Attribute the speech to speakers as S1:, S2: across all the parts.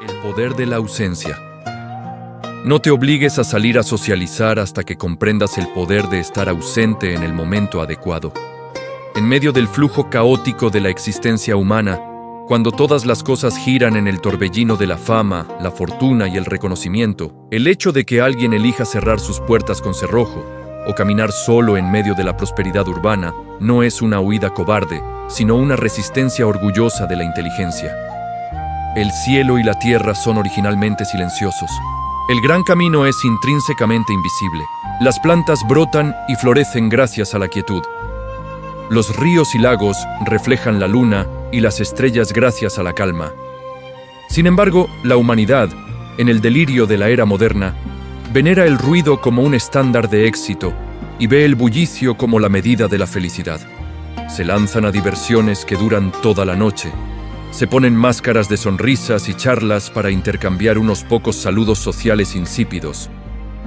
S1: El poder de la ausencia. No te obligues a salir a socializar hasta que comprendas el poder de estar ausente en el momento adecuado. En medio del flujo caótico de la existencia humana, cuando todas las cosas giran en el torbellino de la fama, la fortuna y el reconocimiento, el hecho de que alguien elija cerrar sus puertas con cerrojo o caminar solo en medio de la prosperidad urbana no es una huida cobarde, sino una resistencia orgullosa de la inteligencia. El cielo y la tierra son originalmente silenciosos. El gran camino es intrínsecamente invisible. Las plantas brotan y florecen gracias a la quietud. Los ríos y lagos reflejan la luna y las estrellas gracias a la calma. Sin embargo, la humanidad, en el delirio de la era moderna, venera el ruido como un estándar de éxito y ve el bullicio como la medida de la felicidad. Se lanzan a diversiones que duran toda la noche. Se ponen máscaras de sonrisas y charlas para intercambiar unos pocos saludos sociales insípidos,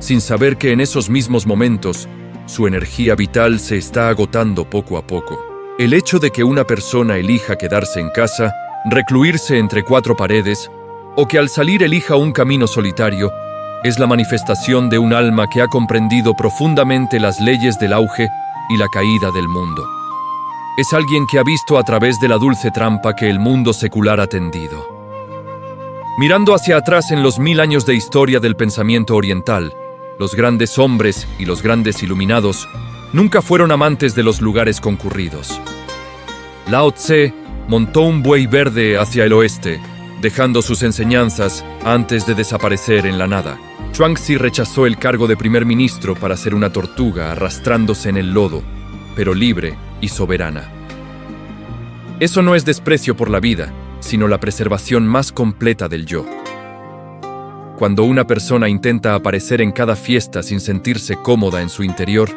S1: sin saber que en esos mismos momentos su energía vital se está agotando poco a poco. El hecho de que una persona elija quedarse en casa, recluirse entre cuatro paredes, o que al salir elija un camino solitario, es la manifestación de un alma que ha comprendido profundamente las leyes del auge y la caída del mundo. Es alguien que ha visto a través de la dulce trampa que el mundo secular ha tendido. Mirando hacia atrás en los 1000 años de historia del pensamiento oriental, los grandes hombres y los grandes iluminados nunca fueron amantes de los lugares concurridos. Lao Tse montó un buey verde hacia el oeste, dejando sus enseñanzas antes de desaparecer en la nada. Chuangzi rechazó el cargo de primer ministro para ser una tortuga arrastrándose en el lodo, pero libre y soberana. Eso no es desprecio por la vida, sino la preservación más completa del yo. Cuando una persona intenta aparecer en cada fiesta sin sentirse cómoda en su interior,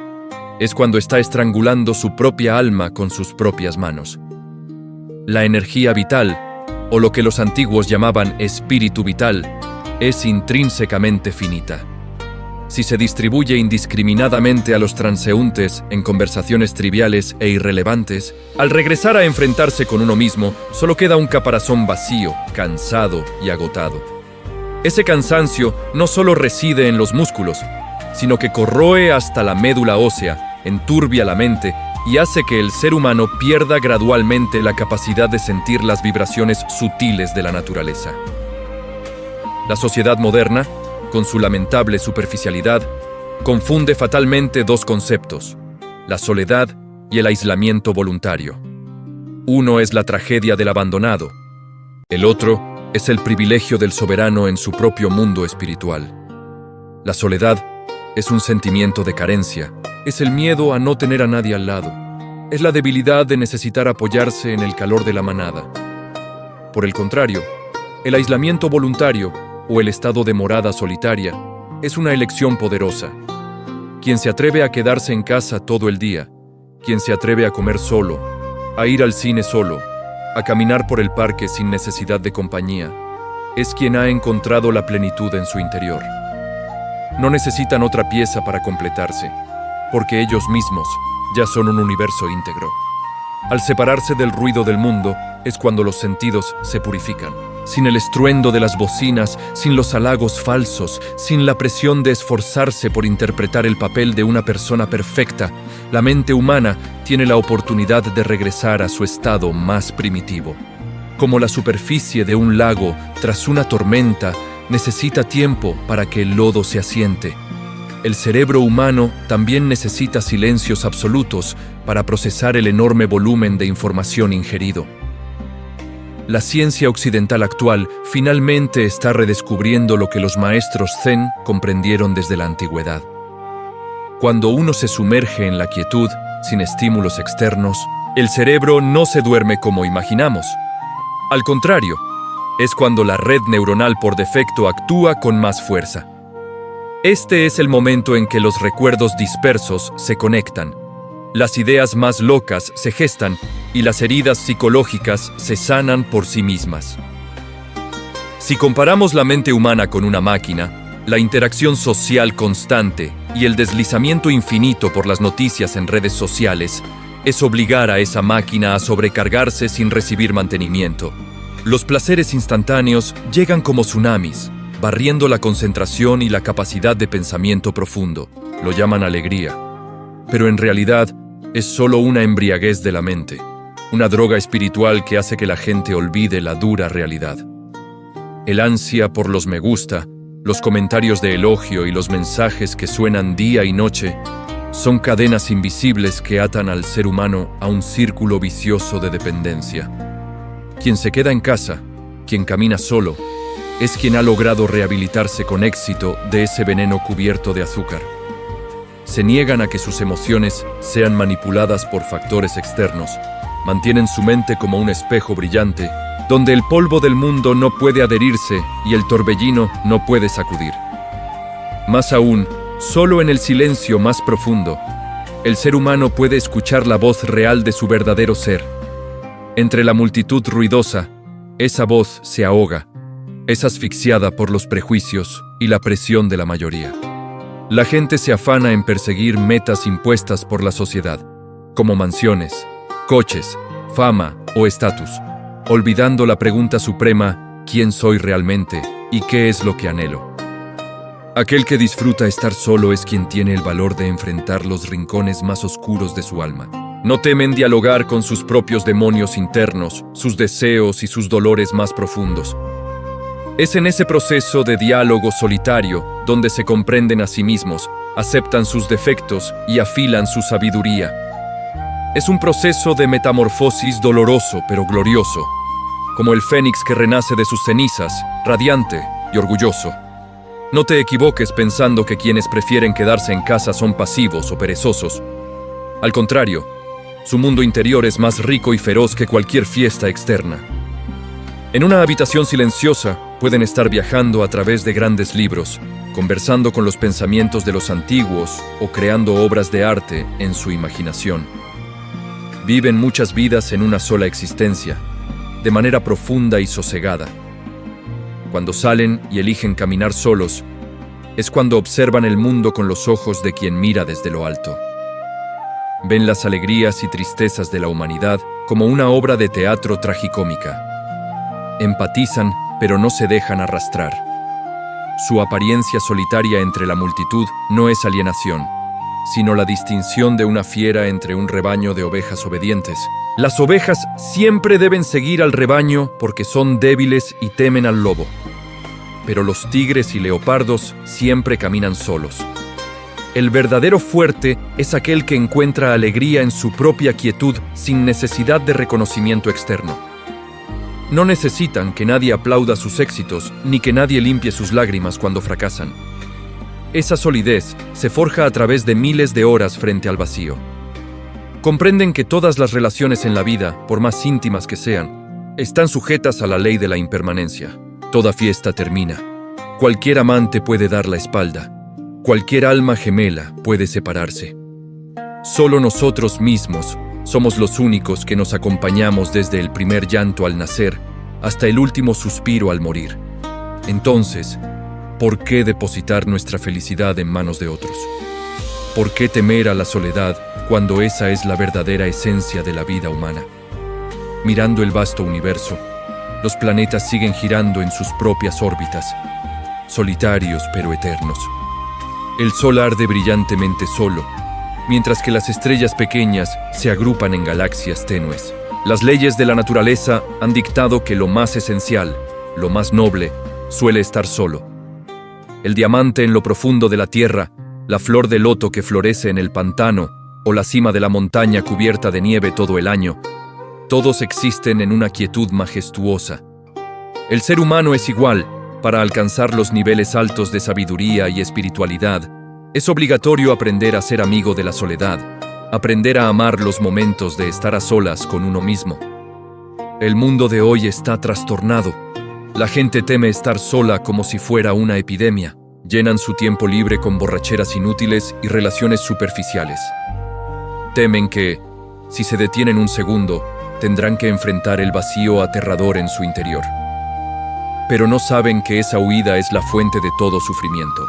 S1: es cuando está estrangulando su propia alma con sus propias manos. La energía vital, o lo que los antiguos llamaban espíritu vital, es intrínsecamente finita. Si se distribuye indiscriminadamente a los transeúntes en conversaciones triviales e irrelevantes, al regresar a enfrentarse con uno mismo, solo queda un caparazón vacío, cansado y agotado. Ese cansancio no solo reside en los músculos, sino que corroe hasta la médula ósea, enturbia la mente y hace que el ser humano pierda gradualmente la capacidad de sentir las vibraciones sutiles de la naturaleza. La sociedad moderna, con su lamentable superficialidad, confunde fatalmente dos conceptos: la soledad y el aislamiento voluntario. Uno es la tragedia del abandonado, el otro es el privilegio del soberano en su propio mundo espiritual. La soledad es un sentimiento de carencia, es el miedo a no tener a nadie al lado, es la debilidad de necesitar apoyarse en el calor de la manada. Por el contrario, el aislamiento voluntario, o el estado de morada solitaria, es una elección poderosa. Quien se atreve a quedarse en casa todo el día, quien se atreve a comer solo, a ir al cine solo, a caminar por el parque sin necesidad de compañía, es quien ha encontrado la plenitud en su interior. No necesitan otra pieza para completarse, porque ellos mismos ya son un universo íntegro. Al separarse del ruido del mundo, es cuando los sentidos se purifican. Sin el estruendo de las bocinas, sin los halagos falsos, sin la presión de esforzarse por interpretar el papel de una persona perfecta, la mente humana tiene la oportunidad de regresar a su estado más primitivo. Como la superficie de un lago tras una tormenta necesita tiempo para que el lodo se asiente, el cerebro humano también necesita silencios absolutos para procesar el enorme volumen de información ingerido. La ciencia occidental actual finalmente está redescubriendo lo que los maestros Zen comprendieron desde la antigüedad. Cuando uno se sumerge en la quietud, sin estímulos externos, el cerebro no se duerme como imaginamos. Al contrario, es cuando la red neuronal por defecto actúa con más fuerza. Este es el momento en que los recuerdos dispersos se conectan, las ideas más locas se gestan y las heridas psicológicas se sanan por sí mismas. Si comparamos la mente humana con una máquina, la interacción social constante y el deslizamiento infinito por las noticias en redes sociales es obligar a esa máquina a sobrecargarse sin recibir mantenimiento. Los placeres instantáneos llegan como tsunamis, barriendo la concentración y la capacidad de pensamiento profundo. Lo llaman alegría. Pero en realidad es solo una embriaguez de la mente, una droga espiritual que hace que la gente olvide la dura realidad. El ansia por los me gusta, los comentarios de elogio y los mensajes que suenan día y noche son cadenas invisibles que atan al ser humano a un círculo vicioso de dependencia. Quien se queda en casa, quien camina solo, es quien ha logrado rehabilitarse con éxito de ese veneno cubierto de azúcar. Se niegan a que sus emociones sean manipuladas por factores externos, mantienen su mente como un espejo brillante, donde el polvo del mundo no puede adherirse y el torbellino no puede sacudir. Más aún, solo en el silencio más profundo, el ser humano puede escuchar la voz real de su verdadero ser. Entre la multitud ruidosa, esa voz se ahoga, es asfixiada por los prejuicios y la presión de la mayoría. La gente se afana en perseguir metas impuestas por la sociedad, como mansiones, coches, fama o estatus, olvidando la pregunta suprema: ¿quién soy realmente y qué es lo que anhelo? Aquel que disfruta estar solo es quien tiene el valor de enfrentar los rincones más oscuros de su alma. No temen dialogar con sus propios demonios internos, sus deseos y sus dolores más profundos. Es en ese proceso de diálogo solitario donde se comprenden a sí mismos, aceptan sus defectos y afilan su sabiduría. Es un proceso de metamorfosis doloroso pero glorioso, como el fénix que renace de sus cenizas, radiante y orgulloso. No te equivoques pensando que quienes prefieren quedarse en casa son pasivos o perezosos. Al contrario, su mundo interior es más rico y feroz que cualquier fiesta externa. En una habitación silenciosa, pueden estar viajando a través de grandes libros, conversando con los pensamientos de los antiguos o creando obras de arte en su imaginación. Viven muchas vidas en una sola existencia, de manera profunda y sosegada. Cuando salen y eligen caminar solos, es cuando observan el mundo con los ojos de quien mira desde lo alto. Ven las alegrías y tristezas de la humanidad como una obra de teatro tragicómica. Empatizan, pero no se dejan arrastrar. Su apariencia solitaria entre la multitud no es alienación, sino la distinción de una fiera entre un rebaño de ovejas obedientes. Las ovejas siempre deben seguir al rebaño porque son débiles y temen al lobo. Pero los tigres y leopardos siempre caminan solos. El verdadero fuerte es aquel que encuentra alegría en su propia quietud sin necesidad de reconocimiento externo. No necesitan que nadie aplauda sus éxitos ni que nadie limpie sus lágrimas cuando fracasan. Esa solidez se forja a través de miles de horas frente al vacío. Comprenden que todas las relaciones en la vida, por más íntimas que sean, están sujetas a la ley de la impermanencia. Toda fiesta termina. Cualquier amante puede dar la espalda. Cualquier alma gemela puede separarse. Solo nosotros mismos somos los únicos que nos acompañamos desde el primer llanto al nacer hasta el último suspiro al morir. Entonces, ¿por qué depositar nuestra felicidad en manos de otros? ¿Por qué temer a la soledad cuando esa es la verdadera esencia de la vida humana? Mirando el vasto universo, los planetas siguen girando en sus propias órbitas, solitarios pero eternos. El sol arde brillantemente solo, mientras que las estrellas pequeñas se agrupan en galaxias tenues. Las leyes de la naturaleza han dictado que lo más esencial, lo más noble, suele estar solo. El diamante en lo profundo de la tierra, la flor de loto que florece en el pantano o la cima de la montaña cubierta de nieve todo el año, todos existen en una quietud majestuosa. El ser humano es igual. Para alcanzar los niveles altos de sabiduría y espiritualidad, es obligatorio aprender a ser amigo de la soledad, aprender a amar los momentos de estar a solas con uno mismo. El mundo de hoy está trastornado. La gente teme estar sola como si fuera una epidemia. Llenan su tiempo libre con borracheras inútiles y relaciones superficiales. Temen que, si se detienen un segundo, tendrán que enfrentar el vacío aterrador en su interior. Pero no saben que esa huida es la fuente de todo sufrimiento.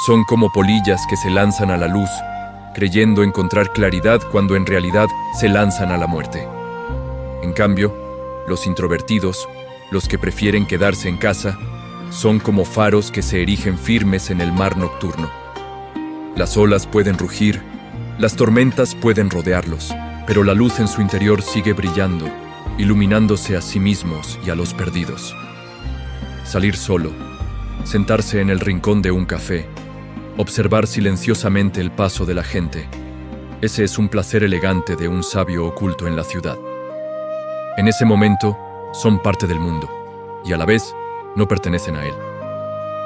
S1: Son como polillas que se lanzan a la luz, creyendo encontrar claridad cuando en realidad se lanzan a la muerte. En cambio, Los introvertidos, los que prefieren quedarse en casa, son como faros que se erigen firmes en el mar nocturno. Las olas pueden rugir, las tormentas pueden rodearlos, pero la luz en su interior sigue brillando, iluminándose a sí mismos y a los perdidos. Salir solo, sentarse en el rincón de un café, observar silenciosamente el paso de la gente. Ese es un placer elegante de un sabio oculto en la ciudad. En ese momento, son parte del mundo, y a la vez, no pertenecen a él.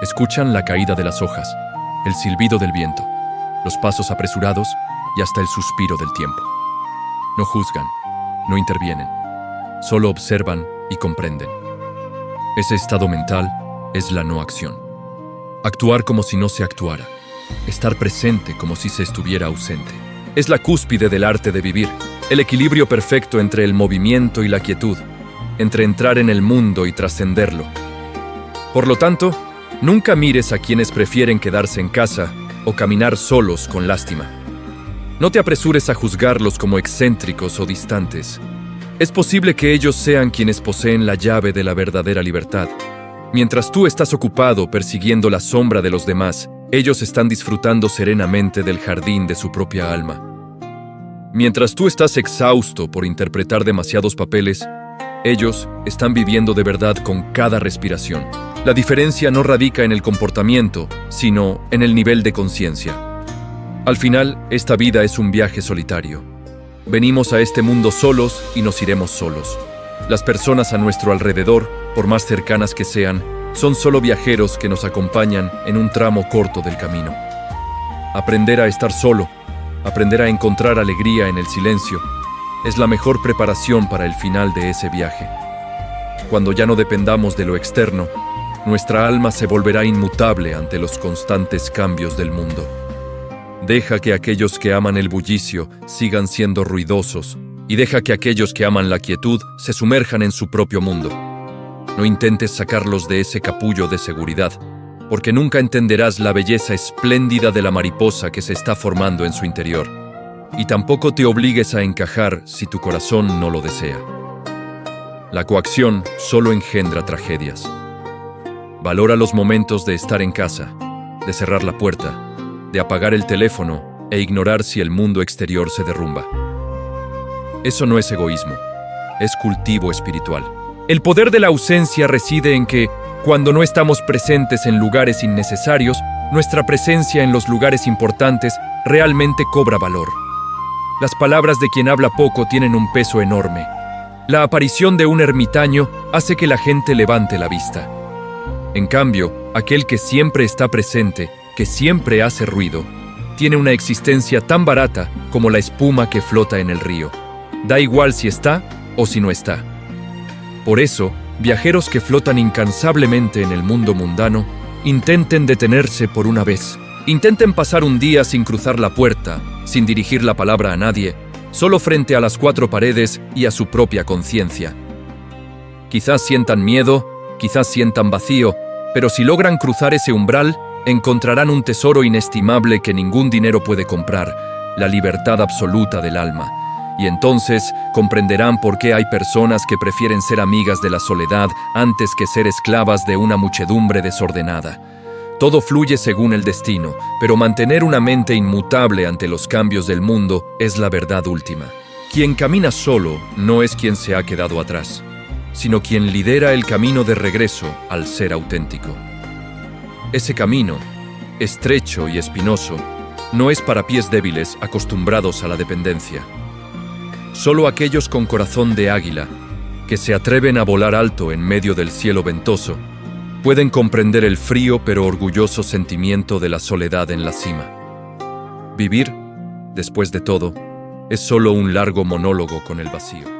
S1: Escuchan la caída de las hojas, el silbido del viento, los pasos apresurados y hasta el suspiro del tiempo. No juzgan, no intervienen, solo observan y comprenden. Ese estado mental es la no acción. Actuar como si no se actuara, estar presente como si se estuviera ausente. Es la cúspide del arte de vivir, el equilibrio perfecto entre el movimiento y la quietud, entre entrar en el mundo y trascenderlo. Por lo tanto, nunca mires a quienes prefieren quedarse en casa o caminar solos con lástima. No te apresures a juzgarlos como excéntricos o distantes. Es posible que ellos sean quienes poseen la llave de la verdadera libertad. Mientras tú estás ocupado persiguiendo la sombra de los demás, ellos están disfrutando serenamente del jardín de su propia alma. Mientras tú estás exhausto por interpretar demasiados papeles, ellos están viviendo de verdad con cada respiración. La diferencia no radica en el comportamiento, sino en el nivel de conciencia. Al final, esta vida es un viaje solitario. Venimos a este mundo solos y nos iremos solos. Las personas a nuestro alrededor, por más cercanas que sean, son solo viajeros que nos acompañan en un tramo corto del camino. Aprender a estar solo, aprender a encontrar alegría en el silencio, es la mejor preparación para el final de ese viaje. Cuando ya no dependamos de lo externo, nuestra alma se volverá inmutable ante los constantes cambios del mundo. Deja que aquellos que aman el bullicio sigan siendo ruidosos y deja que aquellos que aman la quietud se sumerjan en su propio mundo. No intentes sacarlos de ese capullo de seguridad, porque nunca entenderás la belleza espléndida de la mariposa que se está formando en su interior. Y tampoco te obligues a encajar si tu corazón no lo desea. La coacción solo engendra tragedias. Valora los momentos de estar en casa, de cerrar la puerta, de apagar el teléfono e ignorar si el mundo exterior se derrumba. Eso no es egoísmo, es cultivo espiritual. El poder de la ausencia reside en que, cuando no estamos presentes en lugares innecesarios, nuestra presencia en los lugares importantes realmente cobra valor. Las palabras de quien habla poco tienen un peso enorme. La aparición de un ermitaño hace que la gente levante la vista. En cambio, aquel que siempre está presente, que siempre hace ruido, tiene una existencia tan barata como la espuma que flota en el río. Da igual si está o si no está. Por eso, viajeros que flotan incansablemente en el mundo mundano, intenten detenerse por una vez. Intenten pasar un día sin cruzar la puerta, sin dirigir la palabra a nadie, solo frente a las cuatro paredes y a su propia conciencia. Quizás sientan miedo, quizás sientan vacío, pero si logran cruzar ese umbral, encontrarán un tesoro inestimable que ningún dinero puede comprar, la libertad absoluta del alma. Y entonces comprenderán por qué hay personas que prefieren ser amigas de la soledad antes que ser esclavas de una muchedumbre desordenada. Todo fluye según el destino, pero mantener una mente inmutable ante los cambios del mundo es la verdad última. Quien camina solo no es quien se ha quedado atrás, sino quien lidera el camino de regreso al ser auténtico. Ese camino, estrecho y espinoso, no es para pies débiles acostumbrados a la dependencia. Solo aquellos con corazón de águila, que se atreven a volar alto en medio del cielo ventoso, pueden comprender el frío pero orgulloso sentimiento de la soledad en la cima. Vivir, después de todo, es solo un largo monólogo con el vacío.